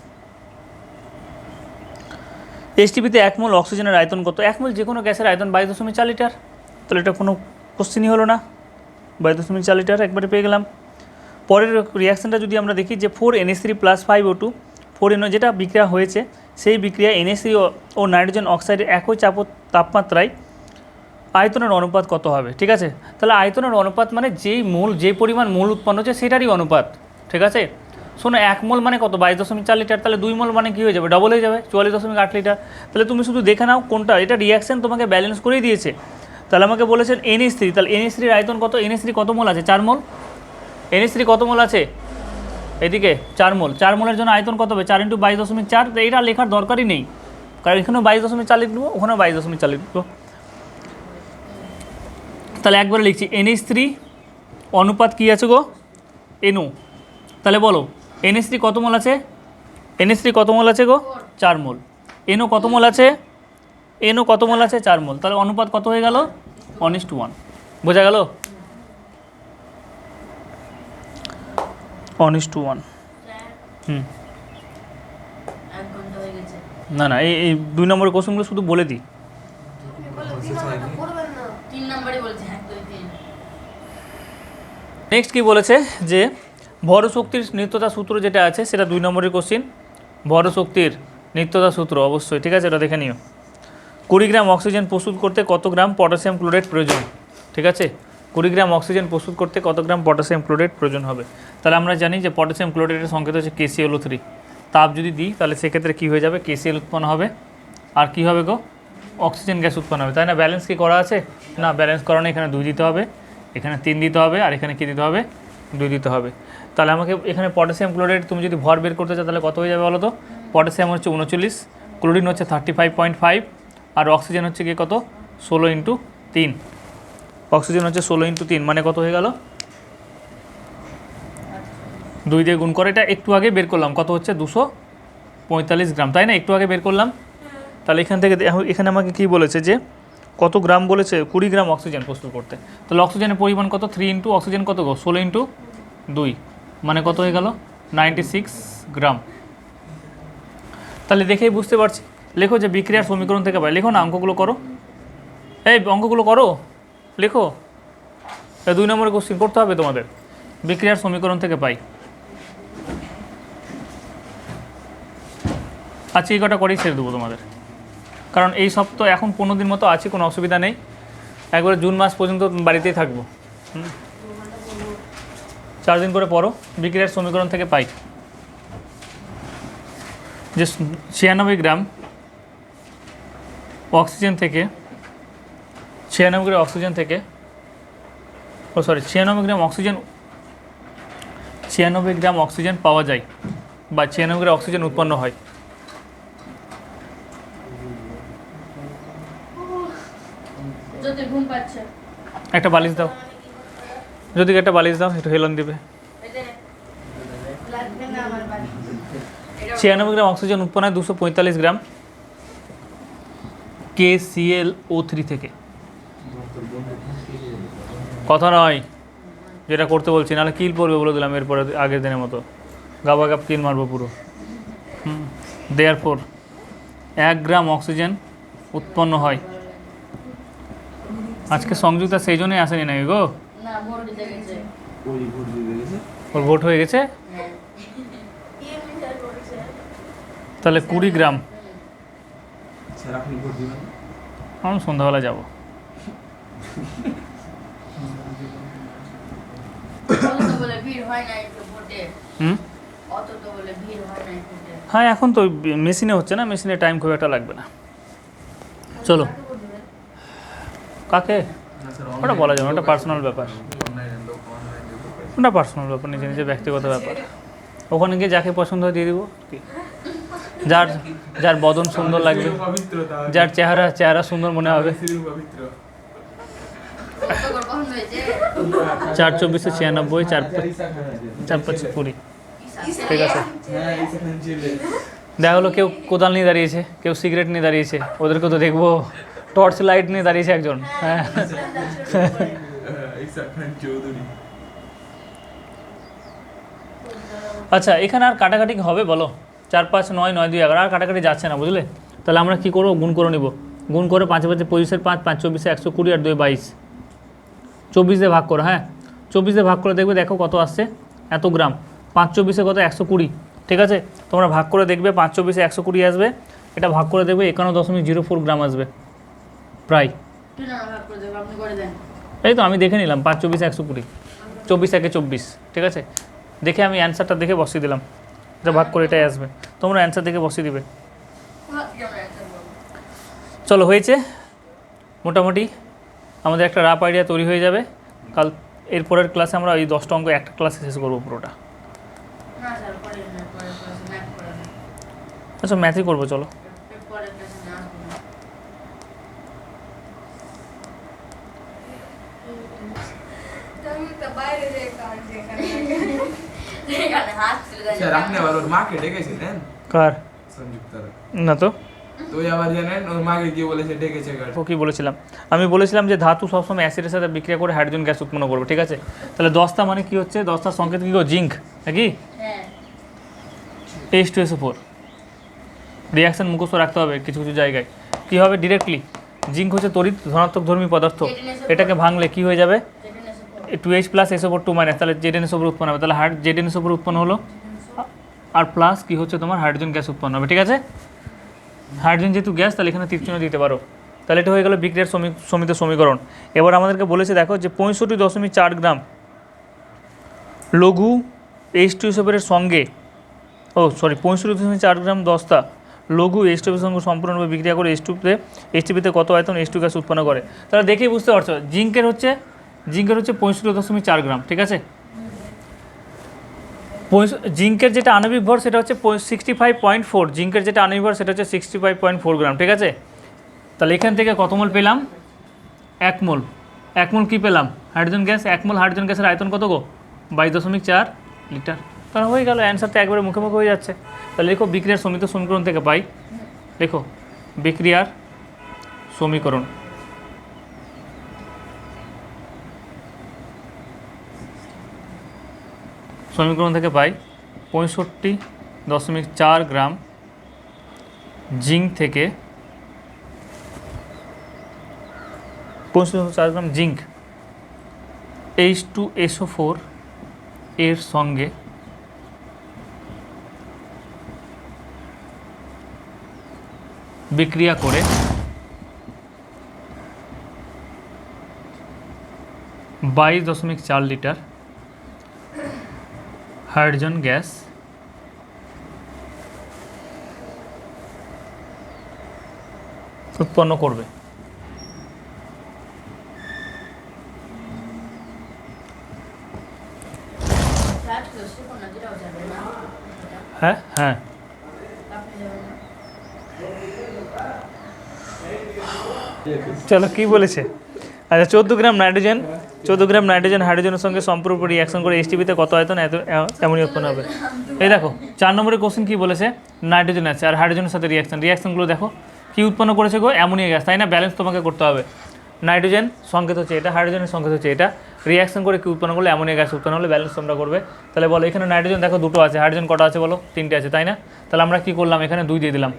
এসটিপিতে 1 মোল অক্সিজেনের আয়তন কত? 1 মোল যে কোনো গ্যাসের আয়তন 22.4 লিটার, তাহলে এটা কোনো কোশ্চেনই হলো না, 22.4 লিটার একবারে পেয়ে গেলাম। পরের রিয়াকশানটা যদি আমরা দেখি যে 4NH3 + 5O2 4NO যেটা বিক্রিয়া হয়েছে সেই বিক্রিয়া NH3 ও নাইট্রোজেন অক্সাইডের একই তাপমাত্রায় আয়তনের অনুপাত কত হবে? ঠিক আছে, তাহলে আয়তনের অনুপাত মানে যে পরিমাণ মোল উৎপন্ন হচ্ছে সেটারই অনুপাত। ঠিক আছে, শোনো 1 মোল মানে কত? 22.4 লিটার, তাহলে 2 মোল মানে কী হয়ে যাবে? ডবল হয়ে যাবে, 44.8 লিটার। তাহলে তুমি শুধু দেখে নাও কোনটা, এটা রিয়াকশান তোমাকে ব্যালেন্স করেই দিয়েছে। তাহলে আমাকে বলেছেন NH3, তাহলে NH3 এর আয়তন কত? NH3 কত মোল আছে? 4 মোল। NH3 কত মোল আছে? এদিকে 4 মোল। 4 মোলের জন্য আয়তন কত হবে? 4 × 22.4। এইটা লেখার দরকারই নেই, কারণ এখানেও 22.4 লিখব, ওখানেও 22.4 লিখব। তাহলে একবারে লিখছি NH3 অনুপাত কী আছে গো? NO। তাহলে বলো NH3 কত মোল আছে? NH3 কত মোল আছে গো? 4 মোল। NO কত মোল আছে? NO কত মোল আছে? 4 মোল। তাহলে অনুপাত কত হয়ে গেল? 1:1। বোঝা গেল? 1:1। হুম, 1 ঘন্টা হয়ে গেছে। না না, এই 2 নম্বরের কোশ্চেনগুলো শুধু বলে দিই। 3 নম্বরই বলছে 1 2 3। নেক্সট কি বলেছে যে ভরশক্তির নিত্যতা সূত্র যেটা আছে সেটা 2 নম্বরের কোশ্চেন। ভরশক্তির নিত্যতা সূত্র অবশ্যই, ঠিক আছে, এটা দেখে নিও। 20 গ্রাম অক্সিজেন প্রস্তুত করতে কত গ্রাম পটাশিয়াম ক্লোরাইড প্রয়োজন? ঠিক আছে, 20 গ্রাম অক্সিজেন প্রস্তুত করতে কত গ্রাম পটাশিয়াম ক্লোরাইড প্রয়োজন হবে? তাহলে আমরা জানি যে পটাশিয়াম ক্লোরাইডের সংকেত হচ্ছে KClO3। তাপ যদি দিই তাহলে সেক্ষেত্রে কী হয়ে যাবে? KCl উৎপন্ন হবে, আর কি হবে গো? অক্সিজেন গ্যাস উৎপন্ন হবে, তাই না? ব্যালেন্স কি করা আছে? না, ব্যালেন্স করা নেই। এখানে 2 দিতে হবে, এখানে 3 দিতে হবে, আর এখানে কী দিতে হবে? 2 দিতে হবে। তাহলে আমাকে এখানে পটাশিয়াম ক্লোরাইড তুমি যদি ভর বের করতে চাও তাহলে কত হয়ে যাবে বলো তো? পটাশিয়াম হচ্ছে 39, ক্লোরিন হচ্ছে 35.5, আর অক্সিজেন হচ্ছে কি কত? 16 × 3। অক্সিজেন হচ্ছে 16 × 3 মানে কত হয়ে গেল? 2 দিয়ে গুণ করে, এটা একটু আগে বের করলাম, কত হচ্ছে? 245 গ্রাম, তাই না? একটু আগে বের করলাম। তাহলে এখান থেকে এখানে আমাকে কি বলেছে যে কত গ্রাম বলেছে? 20 গ্রাম অক্সিজেন প্রস্তুত করতে। তাহলে অক্সিজেনের পরিমাণ কত? 3 × অক্সিজেন কত গো? 16 × 2 মানে কত হয়ে গেল? 96 গ্রাম। তাহলে দেখেই বুঝতে পারছি, লেখো যে বিক্রিয়ার সমীকরণ থেকে পাই। লেখো না, অঙ্কগুলো করো, এই অঙ্কগুলো করো, লেখো। 2 নম্বরের কোশ্চেন করতে হবে তোমাদের। বিক্রিয়ার সমীকরণ থেকে পাই। আজকে এই কটা করেই ছেড়ে দেবো তোমাদের, কারণ এই সপ্তাহ এখন 15 দিন মতো আছে, কোনো অসুবিধা নেই। একবারে জুন মাস পর্যন্ত বাড়িতেই থাকবো। 4 দিন করে পড়ো। বিক্রিয়ার সমীকরণ থেকে পাই যে 96 গ্রাম অক্সিজেন থেকে 96 গ্রাম অক্সিজেন থেকে 96 গ্রাম অক্সিজেন 96 গ্রাম অক্সিজেন পাওয়া যায়, বা 96 গ্রাম অক্সিজেন উৎপন্ন হয়। যদি ঘুম পাচ্ছে একটা বালিশ দাও, যদি একটা বালিশ দাও, একটু হেলন দিবে। এতে লাগবে না আমার বাড়ি। 96 গ্রাম অক্সিজেন উৎপন্ন হয় 245 গ্রাম KClO3 থেকে। কথা নয়, যেটা করতে বলছি, নাহলে কিল পড়বে বলে দিলাম এরপরে আগের দিনের মতো গাবা গাপ কিল মারবো পুরো। দেয়ারফর 1 গ্রাম অক্সিজেন উৎপন্ন হয়। আজকে সংযুক্তা সেই জন্যই আসেনি নাকি গো? না, ভোর দিতে গেছে। ওর ভোট হয়ে গেছে, তাহলে 20 গ্রাম। আমি সন্ধ্যাবেলা যাবো। অত তো বলে ভিড় হয় না একটু ভোটে। অত তো বলে ভিড় হয় না ভোটে। হ্যাঁ, এখন তো মেশিনে হচ্ছে না, মেশিনে টাইম খুব একটা লাগবে না। চলো, কাকে ওটা বলা যাবে, ওটা পার্সোনাল ব্যাপার, ওটা পার্সোনাল ব্যাপার, নিজে নিজে ব্যক্তিগত ব্যাপার। ওখানে গিয়ে যাকে পছন্দ হয় দিয়ে দিব। যার যার বদন সুন্দর লাগবে, যার চেহারা সুন্দর মনে হবে। কত করে পছন্দ হয়েছে 4 24 96 4 4 5 20 ঠিক আছে। দেখা হলো কেউ কোদাল নিয়ে দাঁড়িয়েছে, কেউ সিগারেট নিয়ে দাঁড়িয়েছে, ওদেরকে তো দেখবো। টর্চ লাইট নিয়ে দাঁড়িয়েছে একজন, হ্যাঁ। আচ্ছা, এখানে আর কাটাকাটি হবে বলো? 4 5 9 9 2 11 আর কাটাকাটি যাচ্ছে না, বুঝলে? তাহলে আমরা কি করবো? গুণ করে নিব। গুণ করে 5 5 25 5 5 24 120 আর 2 22, 24 দিয়ে ভাগ করো। হ্যাঁ, 24 দিয়ে ভাগ করে দেখবে, দেখো কত আসছে, এত গ্রাম। 5 24 কত? 120। ঠিক আছে, তোমরা ভাগ করে দেখবে, 5 24 120 আসবে। এটা ভাগ করে দেখবে 51.04 গ্রাম আসবে প্রায়। এই তো আমি দেখে নিলাম, 5 24 120, 24 একে 24। ঠিক আছে, দেখে আমি অ্যান্সারটা দেখে বসিয়ে দিলাম, এটা ভাগ করে এটাই আসবে। তোমরা অ্যান্সার দেখে বসিয়ে দিবে। চলো, হয়েছে মোটামুটি। আমাদের একটা রাফ আইডিয়া তৈরি হয়ে যাবে। কাল এরপরের ক্লাসে আমরা এই 10টা অঙ্ক একটা ক্লাসে শেষ করবো পুরোটা। আচ্ছা, ম্যাথই করবো, চলো। আপনি আবার ওর মাকে ডেকেছিলেন? কার? সংযুক্তার। না তো। তো ওই আবার জানেন ওর মাকে গিয়ে বলেছে ডেকেছে গাড়ি। ও কি বলেছিলাম? আমি বলেছিলাম যে ধাতু সবসময় অ্যাসিডের সাথে বিক্রিয়া করে হাইড্রোজেন গ্যাস উৎপন্ন করবে। ঠিক আছে, তাহলে 10টা মানে কি হচ্ছে? 10টার সংকেত কী গো? জিঙ্ক, নাকি? H2SO4 রিয়াকশান মুখস্থ রাখতে হবে কিছু কিছু জায়গায়। কী হবে? ডিরেক্টলি জিঙ্ক হচ্ছে তড়িৎ ধনাত্মক ধর্মী পদার্থ, এটাকে ভাঙলে কি হয়ে যাবে? 2H প্লাস SO4 2 মাইনাস, তাহলে ZnSO4 উৎপন্ন হবে। তাহলে ZnSO4 উৎপন্ন হলো, আর প্লাস কি হচ্ছে তোমার? হাইড্রোজেন গ্যাস উৎপন্ন হবে। ঠিক আছে, হাইড্রোজেন যেহেতু গ্যাস, তাহলে এখানে তীরচিহ্ন দিতে পারো। তাহলে এটা হয়ে গেল বিক্রিয়ার সমিত সমীকরণ। এবার আমাদেরকে বলেছে, দেখো যে 65.4 গ্রাম লঘু H2SO4 সঙ্গে 65.4 গ্রাম 10টা লঘু H2SO4 সঙ্গে সম্পূর্ণরূপে বিক্রিয়া করে H2তে কত আয়তন H2 গ্যাস উৎপন্ন করে। তাহলে দেখেই বুঝতে পারছো, জিঙ্কের হচ্ছে 65.4 গ্রাম। ঠিক আছে, জিঙ্কের যেটা আণবিক ভর সেটা হচ্ছে 65.4, জিঙ্কের যেটা আণবিক ভর সেটা হচ্ছে 65.4 গ্রাম। ঠিক আছে, তাহলে এখান থেকে কত মোল পেলাম? 1 মোল। 1 মোল কী পেলাম? Hydrogen gas. 1 মোল হাইড্রোজেন গ্যাসের আয়তন কত গো? 22.4 লিটার। তাহলে হয়ে গেল, অ্যান্সারটা একবারে মুখে মুখে হয়ে যাচ্ছে। তাহলে দেখো বিক্রিয়ার সমিত সমীকরণ থেকে পাই, দেখো বিক্রিয়ার সমীকরণ। সমীকরণ থেকে পাই 65.4 গ্রাম জিঙ্ক থেকে 65.4 গ্রাম জিঙ্ক H2SO4 এর সঙ্গে বিক্রিয়া করে 22.4 লিটার হাইড্রোজেন গ্যাস উৎপন্ন করবে। হ্যাঁ হ্যাঁ, চলো কি বলেছে? আচ্ছা, 14 গ্রাম নাইট্রোজেন হাইড্রোজেনের সঙ্গে সম্পূর্ণ রিয়াকশন করে H2তে কত আয়তন এমনই উৎপন্ন হবে। এই দেখো 4 নম্বরের কোশ্চেন কী বলেছে? নাইট্রোজেন আছে আর হাইড্রোজেনের সাথে রিয়াকশনগুলো দেখো কী উৎপন্ন করেছে গো? অ্যামোনিয়া গ্যাস, তাই না? ব্যালেন্স তোমাকে করতে হবে। নাইট্রোজেন সংকেত হচ্ছে এটা, হাইড্রোজেনের সংকেত হচ্ছে এটা, রিয়াকশন করে কী উৎপন্ন করলে? অ্যামোনিয়া গ্যাস উৎপন্ন হলে ব্যালেন্স তোমরা করবে। তাহলে বলো এখানে নাইট্রোজেন দেখো 2টো আছে, হাইড্রোজেন কটা আছে বলো? 3টে আছে, তাই না? তাহলে আমরা কী করলাম? এখানে 2 দিয়ে দিলাম।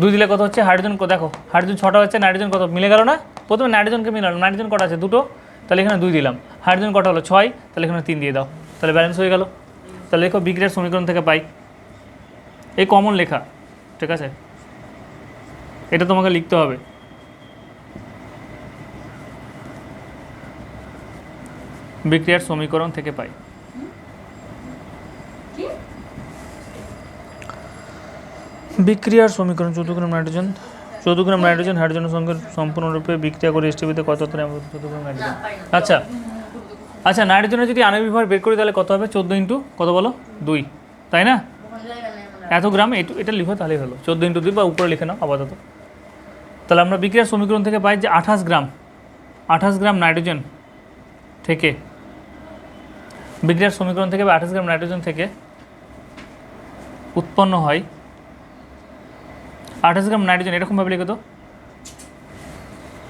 2 দিলে কত হচ্ছে? হাইড্রোজেন দেখো, হাইড্রোজেন 6টা হচ্ছে, নাইট্রোজেন কত? মিলে গেল না? প্রথমে নাইট্রোজেনকে মিলালো, নাইট্রোজেন কটা আছে? 2টো, তাহলে এখানে 2 দিলাম। হাইড্রোজেন কটা হলো? 6, তাহলে এখানে 3 দিয়ে দাও, তাহলে ব্যালেন্স হয়ে গেল। তাহলে দেখো বিক্রিয়ার সমীকরণ থেকে পাই, এই কমন লেখা। ঠিক আছে, এটা তোমাকে লিখতে হবে। বিক্রিয়ার সমীকরণ থেকে পাই বিক্রিয়ার সমীকরণ 14 গ্রাম নাইট্রোজেন হাইড্রোজেনের সঙ্গে সম্পূর্ণরূপে বিক্রিয়া করে H2তে কত আয়তন? 14 গ্রাম নাইট্রোজেন। আচ্ছা আচ্ছা, নাইট্রোজেনের যদি আণবিক ভর বের করি তাহলে কত হবে? 14 ইন্টু কত বলো? 2, তাই না? এত গ্রাম, এটা লিখো তাহলেই হলো। 14 ইন্টু 2 বা উপরে লিখে নাও আপাতত। তাহলে আমরা বিক্রিয়ার সমীকরণ থেকে পাই যে 28 গ্রাম নাইট্রোজেন থেকে বিক্রিয়ার সমীকরণ থেকে বা 28 গ্রাম নাইট্রোজেন থেকে উৎপন্ন হয় 28 গ্রাম নাইট্রোজেন, এরকমভাবে লিখো তো,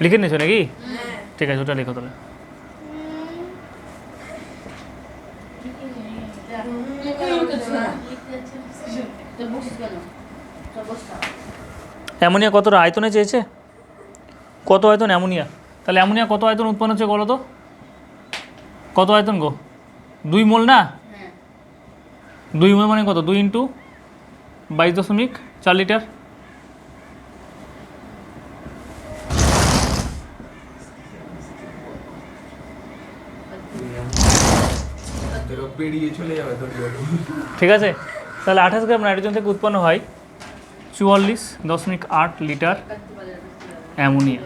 লিখে নিয়েছো নাকি? ঠিক আছে, ওটা লিখো তাহলে। অ্যামোনিয়া কতটা আয়তনে চেয়েছে? কত আয়তন অ্যামোনিয়া? তাহলে অ্যামোনিয়া কত আয়তন উৎপন্ন হচ্ছে বলো তো? কত আয়তন গো? 2 মোল না? 2 মোল মানে কত? 2 ইন্টু 22.4 লিটার। বেরিয়ে চলে যাবে তো। ঠিক আছে, তাহলে 28 গ্রাম নাইট্রোজেন থেকে উৎপন্ন হয় 44.8 লিটার অ্যামোনিয়া।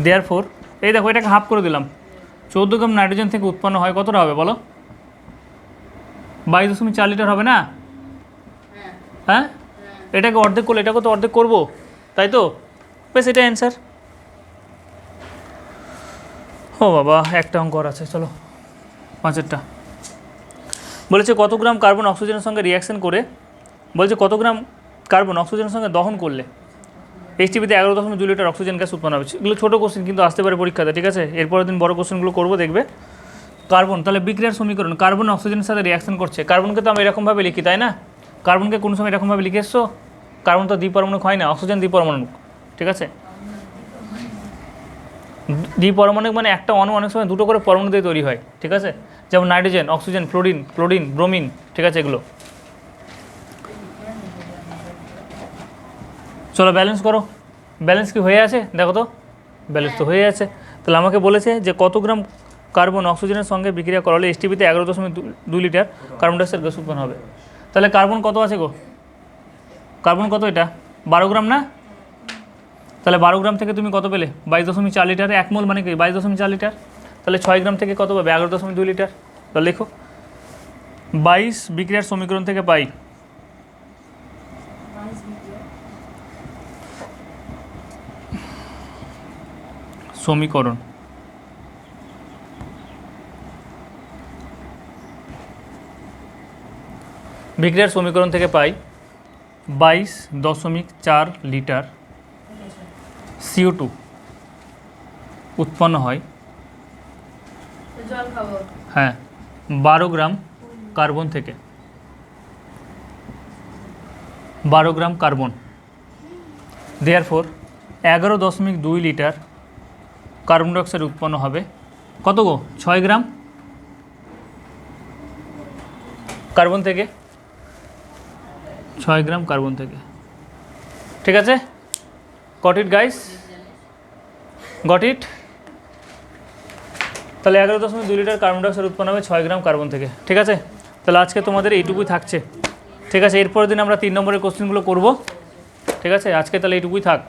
দেয়ারফোর এই দেখো, এটাকে হাফ করে দিলাম। 14 গ্রাম নাইট্রোজেন থেকে উৎপন্ন হয় কতটা হবে বলো? 22.4 লিটার হবে না? হ্যাঁ, এটাকে অর্ধেক করলে এটাকে তো অর্ধেক করবো, তাই তো? বেশ, এটা অ্যান্সার। ও বাবা, একটা অঙ্ক আর আছে, চলো 5-এরটা। বলেছে কত গ্রাম কার্বন অক্সিজেনের সঙ্গে রিয়াকশন করে, বলছে কত গ্রাম কার্বন অক্সিজেনের সঙ্গে দহন করলে এইচটিপিতে 11.2 লিটার অক্সিজেন গ্যাস উৎপন্ন হবে। এগুলো ছোটো কোশ্চেন কিন্তু আসতে পারে পরীক্ষাতে, ঠিক আছে? এরপরের দিন বড় কোশ্চেনগুলো করবো, দেখবে। কার্বন, তাহলে বিক্রিয়ার সমীকরণ, কার্বন অক্সিজেনের সাথে রিয়াকশন করছে। কার্বনকে তো আমরা এরকমভাবে লিখি, তাই না? কার্বনকে কোনো সময় এরকমভাবে লিখে এসছো? কার্বন তো দ্বিপরমাণুক হয় না, অক্সিজেন দ্বিপরমাণুক, ঠিক আছে? দ্বিপরমাণুক মানে একটা অণু অনেক সময় দুটো করে পরমাণু দিয়ে তৈরি হয়, ঠিক আছে? যেমন nitrogen, oxygen, fluorine, chlorine, bromine, ঠিক আছে? এগুলো চলো ব্যালেন্স করো। ব্যালেন্স কি হয়ে আছে? দেখো তো, ব্যালেন্স তো হয়ে আছে। তাহলে আমাকে বলেছে যে কত গ্রাম কার্বন অক্সিজেনের সঙ্গে বিক্রিয়া করালে এইচটিপিতে 11.2 লিটার কার্বন ডাইঅক্সাইড গ্যাস উৎপন্ন হবে। তাহলে কার্বন কত আছে গো? কার্বন কত? এটা 12 গ্রাম না? তাহলে 12 গ্রাম থেকে তুমি কত পেলে? 22.4 লিটার। 1 মোল মানে কি? 22.4 লিটার। তাহলে 6 গ্রাম থেকে কত পাবে? 11.2 লিটার। তাহলে লেখো 22 বিক্রিয়ার সমীকরণ থেকে পাই সমীকরণ বিক্রিয়ার সমীকরণ থেকে পাই 22.4 লিটার CO2 উৎপন্ন হয়। জল খাবো। হ্যাঁ, 12 গ্রাম কার্বন থেকে। 12 গ্রাম carbon, therefore 11.2 litre carbon dioxide উৎপন্ন হবে। কত গো? 6 গ্রাম কার্বন থেকে, 6 গ্রাম কার্বন থেকে, ঠিক আছে? Got it guys? Got it? তাহলে 11.2 লিটার কার্বন ডাইঅক্সাইড উৎপন্ন হবে 6 গ্রাম কার্বন থেকে, ঠিক আছে? তাহলে আজকে তোমাদের এইটুকুই থাকছে, ঠিক আছে? এরপরের দিন আমরা 3 নম্বরের কোশ্চেনগুলো করব, ঠিক আছে? আজকে তাহলে এইটুকুই থাক।